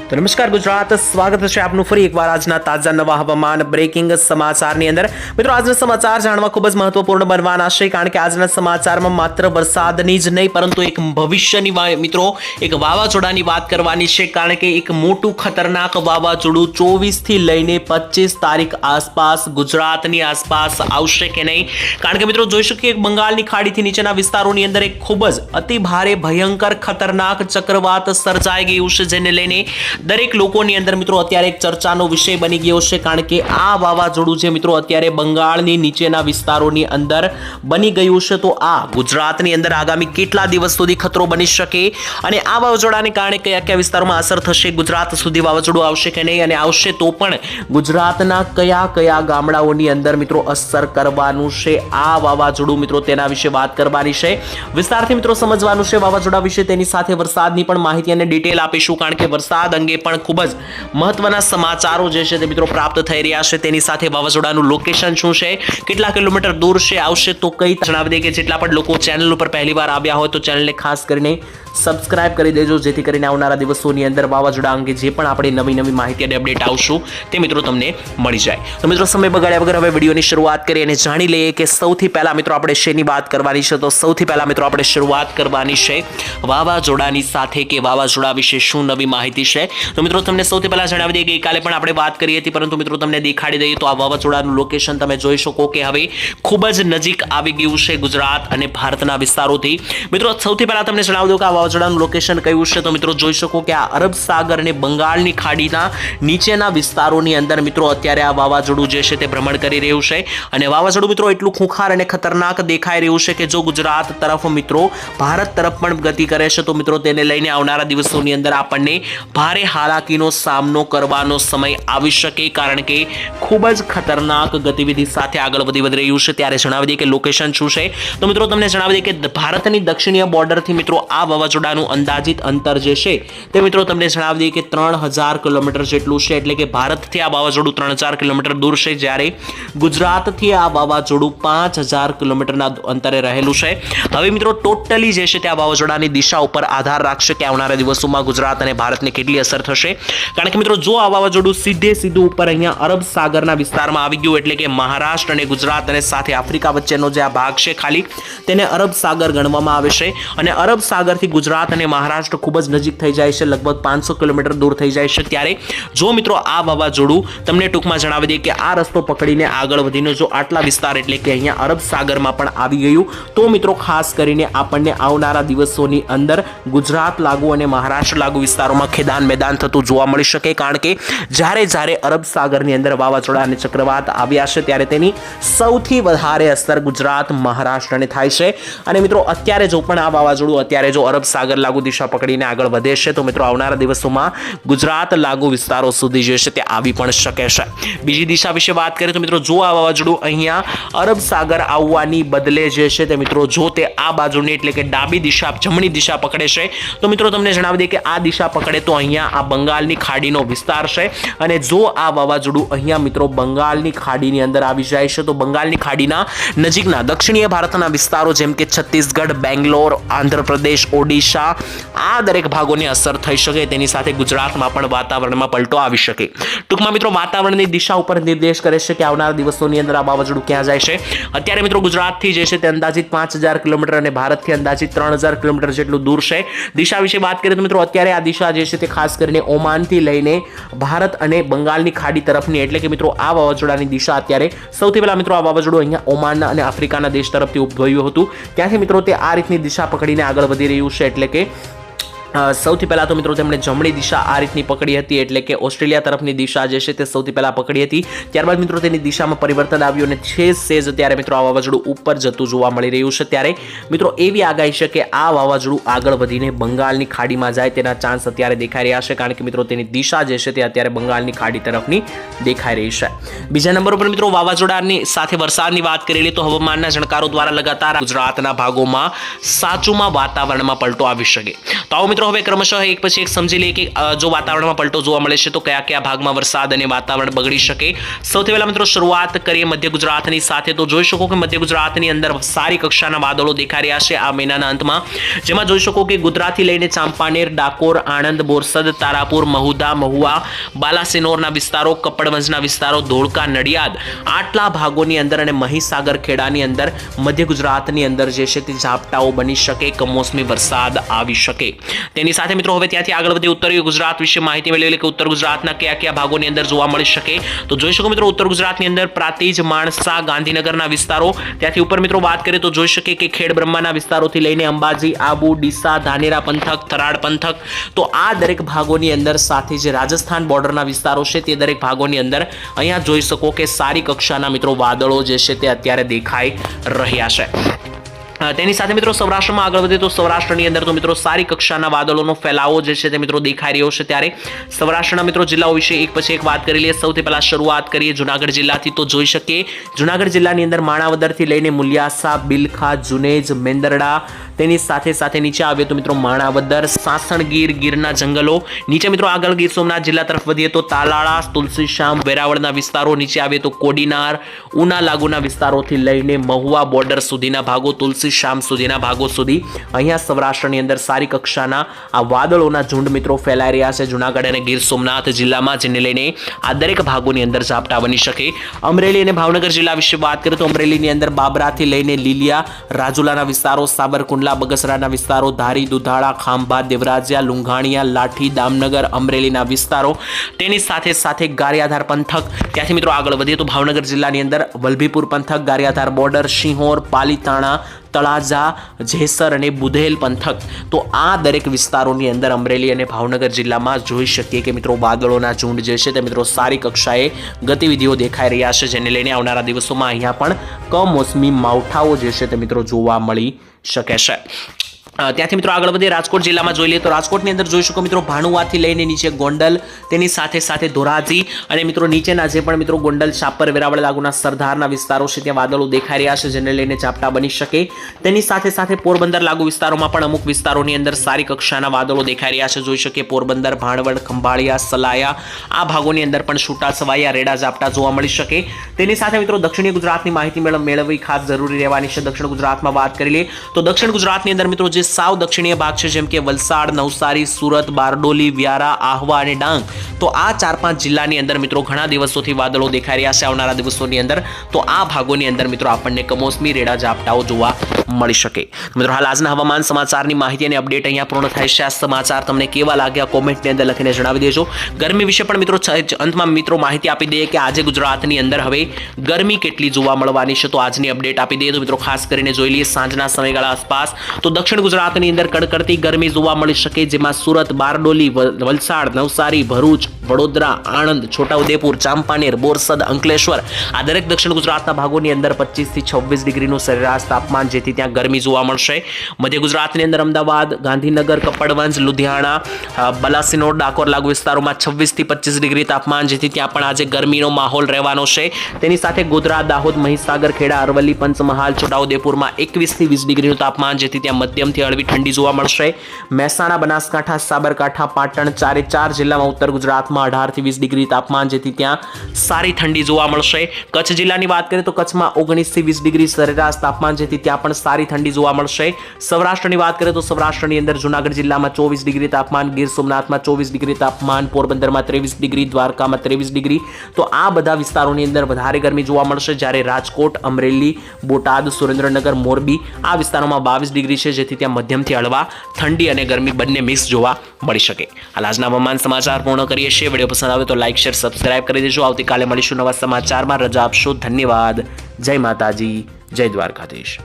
તો નમસ્કાર ગુજરાત, સ્વાગત છે આપનું ફરી એકવાર આજના તાજા નવા હવામાન બ્રેકિંગ સમાચારની અંદર। મિત્રો આજના સમાચાર જાણવા ખૂબ જ મહત્વપૂર્ણ બનવાના છે, કારણ કે આજના સમાચારમાં માત્ર વરસાદની જ નહીં પરંતુ એક ભવિષ્યની મિત્રો એક વાવાઝોડાની વાત કરવાની છે, કારણ કે એક મોટું ખતરનાક વાવાઝોડું 24 થી લઈને 25 તારીખ આસપાસ ગુજરાતની આસપાસ આવશે કે નહીં। કારણ કે મિત્રો જોઈ શકીએ બંગાળની ખાડીથી નીચેના વિસ્તારોની અંદર એક ખૂબ જ અતિ ભારે ભયંકર ખતરનાક ચક્રવાત સર્જાઈ ગયું છે, જેને લઈને દરેક લોકોની અંદર મિત્રો અત્યારે એક ચર્ચાનો વિષય બની ગયો છે, કારણ કે આ વાવાઝોડું છે મિત્રો અત્યારે બંગાળની નીચેના વિસ્તારોની અંદર બની ગયું છે। તો આ ગુજરાતની અંદર આગામી કેટલા દિવસ સુધી ખતરો બની શકે અને આ વાવાઝોડાને કારણે કયા કયા વિસ્તારોમાં અસર થશે, ગુજરાત સુધી વાવાઝોડું આવશે કે નહીં, અને આવશે તો પણ ગુજરાતના કયા કયા ગામડાઓની અંદર મિત્રો અસર કરવાનું છે આ વાવાઝોડું મિત્રો, તેના વિશે વાત કરવાની છે, વિસ્તારથી મિત્રો સમજવાનું છે વાવાઝોડા વિશે, તેની સાથે વરસાદની પણ માહિતી અને ડિટેલ આપીશું, કારણ કે વરસાદ અંગે પણ ખૂબ જ મહત્વના સમાચારો જે છે તે મિત્રો પ્રાપ્ત થઈ રહ્યા છે। તેની સાથે વાવાઝોડાનું લોકેશન શું છે, કેટલા કિલોમીટર દૂર છે, આવશે તો કઈ જણાવી દે કે જેટલા પણ લોકો ચેનલ ઉપર પહેલીવાર આવ્યા હોય તો ચેનલને ખાસ કરીને સબસ્ક્રાઇબ કરી દેજો, જેથી કરીને આવનારા દિવસોની અંદર વાવાઝોડા અંગે જે પણ આપણે નવી નવી માહિતી અને અપડેટ આવશું તે મિત્રો તમને મળી જાય। તો મિત્રો સમય બગાડ્યા વગર હવે વિડીયોની શરૂઆત કરીએ અને જાણી લઈએ કે સૌથી પહેલા મિત્રો આપણે શેની વાત કરવાની છે। તો સૌથી પહેલા મિત્રો આપણે શરૂઆત કરવાની છે વાવાઝોડાની સાથે કે વાવાઝોડા વિશે શું નવી માહિતી છે। તો મિત્રો તમને સૌથી પહેલા જણાવી દઈએ કે કાલે પણ આપણે વાત કરી હતી, પરંતુ મિત્રો તમને દેખાડી દઈએ તો આ વાવાઝોડાનું લોકેશન તમે જોઈ શકો કે હવે ખૂબ જ નજીક આવી ગયું છે ગુજરાત અને ભારતના વિસ્તારોથી। મિત્રો સૌથી પહેલા તમને જણાવી દઉં કે આ વાવાઝોડાનું લોકેશન કયું છે, તો મિત્રો જોઈ શકો કે આ અરબ સાગર અને બંગાળની ખાડીના નીચેના વિસ્તારોની અંદર મિત્રો અત્યારે આ વાવાઝોડું જે છે તે ભ્રમણ કરી રહ્યું છે, અને વાવાઝોડું મિત્રો એટલું ખૂંખાર અને ખતરનાક દેખાઈ રહ્યું છે કે જો ગુજરાત તરફ મિત્રો ભારત તરફ પણ ગતિ કરે છે તો મિત્રો તેને લઈને આવનારા દિવસોની અંદર આપણને ભારે હાલાકીનો સામનો કરવાનો સમય આવી શકે, કારણ કે ખૂબ જ ખતરનાક ગતિવિધિ સાથે આગળ વધી રહ્યું છે। ત્યારે જણાવી દઈએ કે લોકેશન શું છે, તો મિત્રો તમને જણાવી દઈએ કે ભારતની દક્ષિણીય બોર્ડરથી મિત્રો આ વાવાઝોડાનું અંદાજિત અંતર જે છે તે મિત્રો તમને જણાવી દઈએ કે 3000 કિલોમીટર જેટલું છે, એટલે કે ભારતથી આ વાવાઝોડું 3000 કિલોમીટર દૂર છે, જ્યારે ગુજરાતથી આ વાવાઝોડું 5000 કિલોમીટરના અંતરે રહેલું છે। હવે મિત્રો ટોટલી જે છે તે આ વાવાઝોડાની દિશા ઉપર આધાર રાખશે કે આવનારા દિવસોમાં ગુજરાત અને ભારતને કેટલી અસર થશે, કારણ કે મિત્રો જો આ વાવાઝોડું સીધું ઉપર અહીંયા અરબ સાગરના વિસ્તારમાં આવી ગયું, એટલે કે મહારાષ્ટ્ર અને ગુજરાત અને સાથે આફ્રિકા વચ્ચેનો જે આ ભાગ છે ખાલી તેને અરબ સાગર ગણવામાં આવે છે, અને અરબ સાગરથી ગુજરાત અને મહારાષ્ટ્ર ખૂબ જ નજીક થઈ જાય છે, લગભગ 500 કિલોમીટર દૂર થઈ જાય છે। ત્યારે જો મિત્રો આ વાવાઝોડું તમને ટૂંકમાં જણાવી દઈએ કે આ રસ્તો પકડીને આગળ વધીને જો આટલા વિસ્તાર એટલે કે અહીંયા અરબ સાગરમાં પણ આવી ગયું તો મિત્રો ખાસ કરીને આપણને આવનારા દિવસોની અંદર ગુજરાત લાગુ અને મહારાષ્ટ્ર લાગુ વિસ્તારોમાં ખેદાન મેદાન થતું જોવા મળી શકે, કારણ કે જ્યારે અરબ સાગરની અંદર વાવાઝોડા અને ચક્રવાત આવ્યા છે ત્યારે તેની સૌથી વધારે અસર ગુજરાત મહારાષ્ટ્રને થાય છે, અને મિત્રો અત્યારે જો પણ આ વાવાઝોડું અત્યારે જો અરબ સાગર લાગુ દિશા પકડીને આગળ વધે છે તો મિત્રો આવનારા દિવસોમાં ગુજરાત લાગુ વિસ્તારો સુધી જે છે તે આવી પણ શકે છે। બીજી દિશા વિશે વાત કરીએ તો મિત્રો જો આ વાવાઝોડું અહીંયા અરબ સાગર આવવાની બદલે જે છે તે મિત્રો જો તે આ બાજુની એટલે કે ડાબી દિશા જમણી દિશા પકડે છે તો મિત્રો તમને જણાવી દઈએ કે આ દિશા પકડે તો અહીંયા આ બંગાળની ખાડીનો વિસ્તાર છે, અને જો આ વાવાઝોડું અહીંયા મિત્રો બંગાળની ખાડીની અંદર આવી જાય છે તો બંગાળની ખાડીના નજીકના દક્ષિણીય ભારતના વિસ્તારો જેમ કે છત્તીસગઢ, બેંગ્લોર, આંધ્રપ્રદેશ, ઓડિશા આ દરેક ભાગોને અસર થઈ શકે, તેની સાથે ગુજરાતમાં પણ વાતાવરણમાં પલટો આવી શકે। ટૂંકમાં મિત્રો વાતાવરણની દિશા ઉપર નિર્દેશ કરે છે કે આવનારા દિવસોની અંદર આ વાવાઝોડું ક્યાં જાય છે। અત્યારે મિત્રો ગુજરાતથી જે છે તે અંદાજિત 5000 કિલોમીટર અને ભારતથી અંદાજિત 3000 કિલોમીટર જેટલું દૂર છે। દિશા વિશે વાત કરીએ તો મિત્રો અત્યારે આ દિશા જે છે તે ખાસ કરીને ઓમાનથી લઈને ભારત અને બંગાળની ખાડી તરફની, એટલે કે મિત્રો આ વાવાઝોડાની દિશા અત્યારે સૌથી પહેલા મિત્રો આ વાવાઝોડું અહીંયા ઓમાનના અને આફ્રિકાના દેશ તરફથી ઉદ્ભવ્યું હતું, ત્યાંથી મિત્રો તે આ રીતની દિશા પકડીને આગળ વધી રહ્યું છે, એટલે કે સૌથી પહેલા તો મિત્રો તેમણે જમણી દિશા આ રીતની પકડી હતી, એટલે કે ઓસ્ટ્રેલિયા તરફની દિશા જે છે તે સૌથી પહેલા પકડી હતી, ત્યારબાદ મિત્રો તેની દિશામાં પરિવર્તન આવ્યું અને સેજ ત્યારે મિત્રો આ વાવાઝોડું ઉપર જતું જોવા મળી રહ્યું છે। ત્યારે મિત્રો એવી આગાહી છે કે આ વાવાઝોડું આગળ વધીને બંગાળની ખાડીમાં જાય તેના ચાન્સ અત્યારે દેખાઈ રહ્યા છે, કારણ કે મિત્રો તેની દિશા જે છે તે અત્યારે બંગાળની ખાડી તરફની દેખાઈ રહી છે। બીજા નંબર ઉપર મિત્રો વાવાઝોડાની સાથે વરસાદની વાત કરી લઈએ તો હવામાનના જાણકારો દ્વારા લગાતાર ગુજરાતના ભાગોમાં સાચુમાં વાતાવરણમાં પલટો આવી શકે। તો આવો મિત્રો મિત્રો હવે ક્રમશઃ એક પછી એક સમજી લઈએ કે જો વાતાવરણમાં પલટો જોવા મળે છે તો કયા કયા ભાગમાં વરસાદ અને વાતાવરણ બગડી શકે. સૌથી પહેલા મિત્રો શરૂઆત કરીએ મધ્ય ગુજરાતની સાથે. તો જોઈ શકો કે મધ્ય ગુજરાતની અંદર સારી કક્ષાના વાદળો દેખાઈ રહ્યા છે આ મહિનાના અંતમાં, જેમાં જોઈ શકો કે ગુજરાતથી લઈને ચાંપાનેર, ડાકોર, આણંદ, બોરસદ, તારાપુર, મહુધા, મહુવા, બાલાસિનોરના વિસ્તારો, કપડવંજના વિસ્તારો, ધોળકા, નડિયાદ આટલા ભાગોની અંદર અને મહીસાગર ખેડાની અંદર મધ્ય ગુજરાતની અંદર જે છે તે ઝાપટાઓ બની શકે, કમોસમી વરસાદ આવી શકે. તેની સાથે મિત્રો હવે ત્યાંથી આગળ વધી ઉત્તરીય ગુજરાત વિશે માહિતી મેળવી કે ઉત્તર ગુજરાતના કયા કયા ભાગોની અંદર જોવા મળી શકે. તો જોઈ શકો મિત્રો ઉત્તર ગુજરાતની અંદર પ્રાંતિજ, માણસા, ગાંધીનગરના વિસ્તારો, ત્યાંથી ઉપર મિત્રો વાત કરીએ તો જોઈ શકે કે ખેડ બ્રહ્માના વિસ્તારોથી લઈને અંબાજી, આબુ, ડીસા, ધાનેરા પંથક, થરાદ પંથક, તો આ દરેક ભાગોની અંદર સાથે જે રાજસ્થાન બોર્ડરના વિસ્તારો છે તે દરેક ભાગોની અંદર અહીંયા જોઈ શકો કે સારી કક્ષાના મિત્રો વાદળો જે છે તે અત્યારે દેખાઈ રહ્યા છે. તેની સાથે મિત્રો સૌરાષ્ટ્રમાં આગળ વધે તો સૌરાષ્ટ્રની અંદર તો મિત્રો સારી કક્ષાના વાદળોનો ફેલાવો જે છે તે મિત્રો દેખાઈ રહ્યો છે. ત્યારે સૌરાષ્ટ્રના મિત્રો જિલ્લાઓ વિશે એક પછી એક વાત કરી લઈએ. સૌથી પહેલા શરૂઆત કરીએ જુનાગઢ જિલ્લાથી. તો જોઈ શકીએ જુનાગઢ જિલ્લાની અંદર માણાવદરથી લઈને મુલિયાસા, બિલખા, જુનેજ, મેંદરડા, તેની સાથે નીચે આવે તો મિત્રો માણાવદર, સાસણગીર, ગીરના જંગલો, નીચે મિત્રો આગળ ગીર સોમનાથ જિલ્લા તરફ વધીએ તો તાલાળા, તુલસીશ્યામ, વેરાવળના વિસ્તારો, નીચે આવે તો કોડીનાર, ઉના લાગુના વિસ્તારોથી લઈને મહુવા બોર્ડર સુધીના ભાગો, તુલસીશ્યામ સુધીના ભાગો સુધી અહીંયા સૌરાષ્ટ્રની અંદર સારી કક્ષાના આ વાદળોના ઝુંડ મિત્રો ફેલાઈ રહ્યા છે જુનાગઢ અને ગીર સોમનાથ જિલ્લામાં, જેને લઈને આ દરેક ભાગોની અંદર ઝાપટા બની શકે. અમરેલી અને ભાવનગર જિલ્લા વિશે વાત કરીએ તો અમરેલીની અંદર બાબરાથી લઈને લીલિયા, રાજુલાના વિસ્તારો, સાબરકુંડલા, બગસરાના વિસ્તારો, ધારી, દુધાળા, ખાંભા, દેવરાજ્યા, લુંઘાણિયા, લાઠી, દામનગર, અમરેલીના વિસ્તારો, તેની સાથે ગારિયાધાર પંથક. ત્યાંથી મિત્રો આગળ વધીએ તો ભાવનગર જિલ્લાની અંદર વલભીપુર પંથક, ગારિયાધાર બોર્ડર, સિંહોર, પાલીતાણા, તળાજા, જેસર અને બુધેલ પંથક. તો આ દરેક વિસ્તારોની અંદર અમરેલી અને ભાવનગર જિલ્લામાં જોઈ શકીએ કે મિત્રો વાદળોના ઝુંડ જે છે તે મિત્રો સારી કક્ષાએ ગતિવિધિઓ દેખાઈ રહ્યા છે, જેને લઈને આવનારા દિવસોમાં અહીંયા પણ કમોસમી માવઠાઓ જે છે તે મિત્રો જોવા મળી શકે છે. ત્યાંથી મિત્રો આગળ વધીએ રાજકોટ જિલ્લામાં જોઈ લઈએ તો રાજકોટની અંદર જોઈ શકો મિત્રો ભાણુવાથી લઈને નીચે ગોંડલ, તેની સાથે ધોરાજી અને મિત્રો નીચેના જે પણ મિત્રો ગોંડલ, શાપર, વેરાવળ લાગુના સરદારના વિસ્તારો છે ત્યાં વાદળો દેખાઈ રહ્યા છે, જેને લઈને ઝાપટા બની શકે. તેની સાથે પોરબંદર લાગુ વિસ્તારોમાં પણ અમુક વિસ્તારોની અંદર સારી કક્ષાના વાદળો દેખાઈ રહ્યા છે. જોઈ શકીએ પોરબંદર, ભાણવડ, ખંભાળિયા, સલાયા આ ભાગોની અંદર પણ છૂટા છવાયા રેડા ઝાપટા જોવા મળી શકે. તેની સાથે મિત્રો દક્ષિણી ગુજરાતની માહિતી મેળવવી ખાસ જરૂરી રહેવાની છે. દક્ષિણ ગુજરાતમાં વાત કરી લઈએ તો દક્ષિણ ગુજરાતની અંદર મિત્રો જે સાવ દક્ષિણીય ભાગ છે જેમ કે વલસાડ, નવસારી, સુરત, બારડોલી, વ્યારા, આહવા અને ડાંગ, તો આ 4-5 જિલ્લાની અંદર મિત્રો ઘણા દિવસોથી વાદળો દેખાઈ રહ્યા છે આવનારા દિવસોની અંદર. તો આ ભાગોની અંદર મિત્રો આપણને કમોસમી રેડા ઝાપટાઓ જોવા મળી શકે. મિત્રો હાલ આજના હવામાન સમાચારની માહિતી અને અપડેટ અહીંયા પૂર્ણ થાય છે. આ સમાચાર તમને કેવા લાગ્યા કોમેન્ટની અંદર લખીને જણાવી દેજો. ગરમી વિશે પણ મિત્રો અંતમાં મિત્રો માહિતી આપી દઈએ કે આજે ગુજરાતની અંદર હવે ગરમી કેટલી જોવા મળવાની છે. તો આજની અપડેટ આપી દઈએ તો મિત્રો ખાસ કરીને જોઈ લઈએ સાંજના સમયગાળા આસપાસ તો દક્ષિણ ગુજરાતની અંદર કડકડતી ગરમી જોવા મળી શકે, જેમાં સુરત, બારડોલી, વલસાડ, નવસારી, ભરૂચ, વડોદરા, આણંદ, છોટાઉદેપુર, ચાંપાનેર, બોરસદ, અંકલેશ્વર આ દરેક દક્ષિણ ગુજરાતના ભાગોની અંદર 25 થી 26 ડિગ્રીનું સરેરાશ તાપમાન, જેથી ત્યાં ગરમી જોવા મળશે. મધ્ય ગુજરાતની અંદર અમદાવાદ, ગાંધીનગર, કપડવંજ, લુધિયાણા, બાલાસિનોર, ડાકોર લાગુ વિસ્તારોમાં 26 થી 25 ડિગ્રી તાપમાન, જેથી ત્યાં પણ આજે ગરમીનો માહોલ રહેવાનો છે. તેની સાથે ગોધરા, દાહોદ, મહીસાગર, ખેડા, અરવલ્લી, પંચમહાલ, છોટાઉદેપુરમાં 21 થી 20 ડિગ્રીનું તાપમાન, જેથી ત્યાં મધ્યમથી હળવી ઠંડી જોવા મળશે. મહેસાણા, બનાસકાંઠા, સાબરકાંઠા, પાટણ 4 જિલ્લામાં ઉત્તર ગુજરાતમાં 18 થી 20 ડિગ્રી તાપમાન, જેથી ત્યાં સારી ઠંડી જોવા મળશે. કચ્છ જિલ્લાની વાત કરીએ તો કચ્છમાં 19 થી 20 ડિગ્રી સરેરાશ તાપમાન, જેથી ત્યાં પણ સારી ઠંડી જોવા મળશે. સૌરાષ્ટ્રની વાત કરીએ તો સૌરાષ્ટ્રની અંદર જૂનાગઢ જિલ્લામાં 24 ડિગ્રી તાપમાન, ગીર સોમનાથમાં 24 ડિગ્રી તાપમાન, પોરબંદરમાં 23 ડિગ્રી, દ્વારકામાં 23 ડિગ્રી. તો આ બધા વિસ્તારોની અંદર વધારે ગરમી જોવા મળશે, જ્યારે રાજકોટ, અમરેલી, બોટાદ, સુરેન્દ્રનગર, મોરબી આ વિસ્તારોમાં 22 ડિગ્રી છે, જેથી ત્યાં મધ્યમથી હળવા ઠંડી અને ગરમી બંને મિક્સ જોવા મળી શકે. હાલ આજના હવામાન સમાચાર પૂર્ણ કરીએ છીએ. વિડીયો પસંદ આવે તો લાઇક, શેર, સબસ્ક્રાઇબ કરી દેજો. આવતીકાલે મળીશું નવા સમાચારમાં. રજા આપશો. ધન્યવાદ. જય માતાજી, જય દ્વારકાધીશ.